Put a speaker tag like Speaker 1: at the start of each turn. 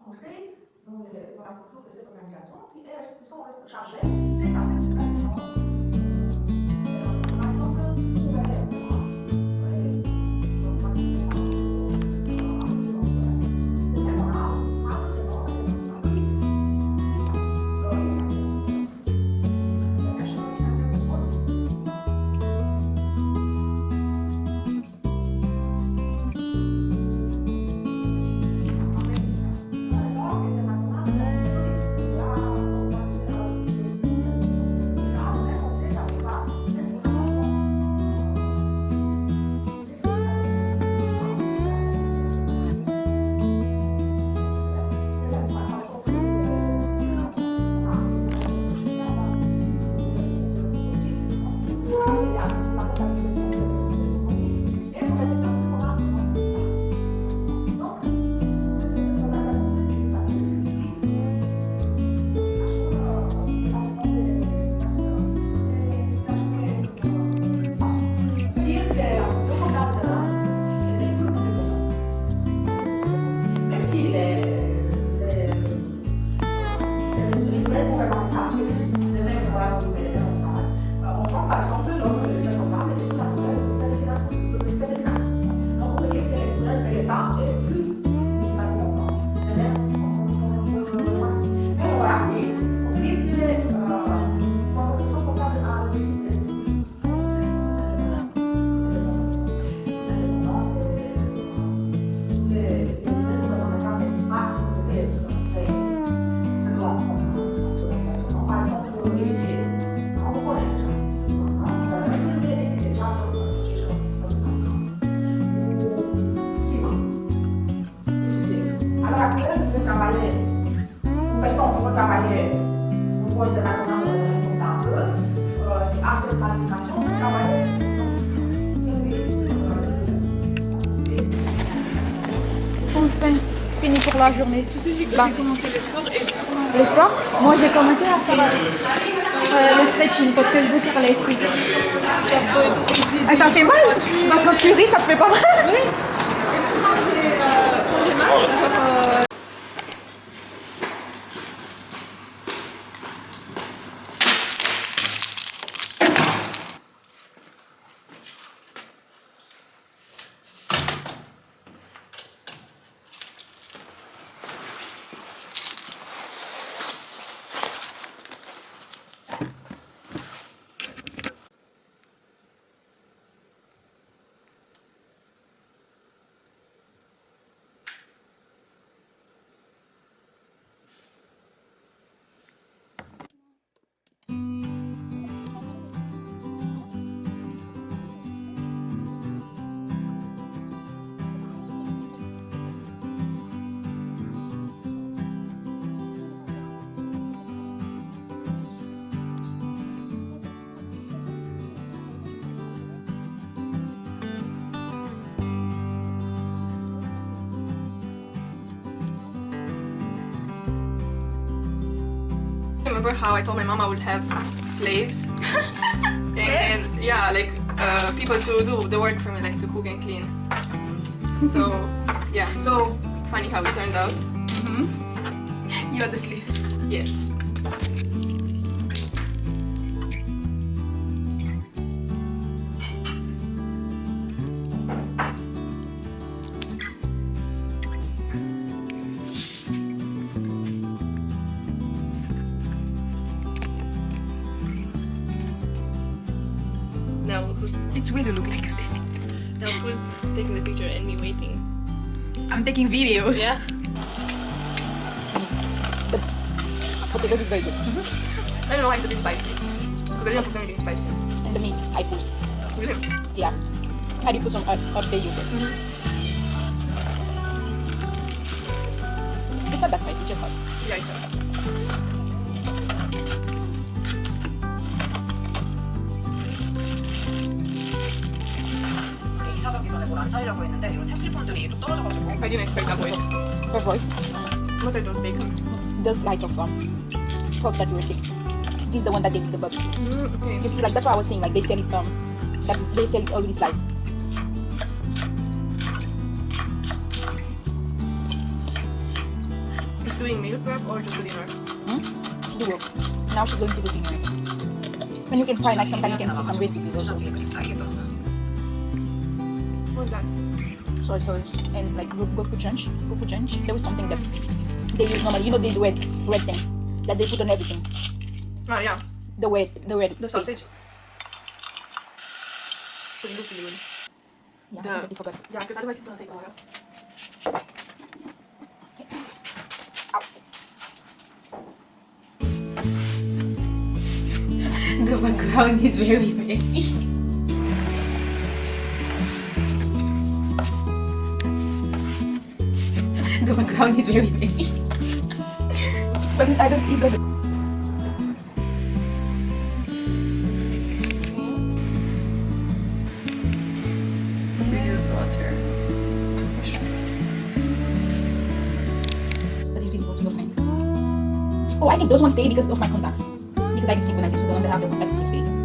Speaker 1: conseil dont la structure de cette organisation qui sont chargés des participations. Par exemple,
Speaker 2: Enfin, fini pour la journée.
Speaker 3: Tu sais, j'ai commencé le sport et j'ai commencé...
Speaker 2: Le sport? Moi, j'ai commencé à faire le stretching parce que je veux faire les splits. Ah, ça fait mal? Bah, quand tu ris, ça te fait pas mal?
Speaker 3: Oui. Et quand j'ai marche, genre...
Speaker 4: Remember how I told my mom I would have slaves? and yeah, like people to do the work for me, like to cook and clean. So yeah, so funny how it turned out.
Speaker 3: You are the slave.
Speaker 4: Yes.
Speaker 2: It will look like a baby.
Speaker 4: Now who's taking the picture and me waiting?
Speaker 2: I'm taking videos.
Speaker 4: Yeah.
Speaker 2: The potatoes is very good.
Speaker 4: I don't know why it's a bit spicy. Because I didn't put anything spicy.
Speaker 2: And the meat, I put.
Speaker 4: Really?
Speaker 2: Yeah. I did put some of the yogurt. It's not that spicy, just hot.
Speaker 4: Yeah, it's nice.
Speaker 5: 이사가기 전에 뭘 안 차리려고 했는데 이런 색칠품들이 또 떨어져가지고
Speaker 4: I didn't expect that voice.
Speaker 2: Her voice.
Speaker 4: What are those bacon?
Speaker 2: The slice of pork that you were seeing. This is the one that they did the bug.
Speaker 4: Okay.
Speaker 2: You see, like that's what I was saying. Like they sell it they sell it already sliced.
Speaker 4: She's doing meal prep or just the dinner?
Speaker 2: She do work. Now she's going to do dinner. And you can find like sometimes you can see some recipes also.
Speaker 5: 부잣집에 그립다 이겠던데.
Speaker 4: What's that?
Speaker 2: Soy sauce and like gochujang. There was something that they use normally. You know this red thing that they put on everything.
Speaker 4: Oh yeah,
Speaker 2: The red
Speaker 4: the
Speaker 2: paste.
Speaker 4: sausage. So it looks really good.
Speaker 2: Yeah,
Speaker 4: The-
Speaker 2: I completely forgot.
Speaker 4: Yeah, because otherwise it's gonna take a while.
Speaker 2: The background is very messy. The background is very messy. But I don't think that.
Speaker 4: We use water.
Speaker 2: But it's visible to your friend. Oh, I think those ones stay because of my contacts. Because I can synchronize it, so the one that have the contacts will stay.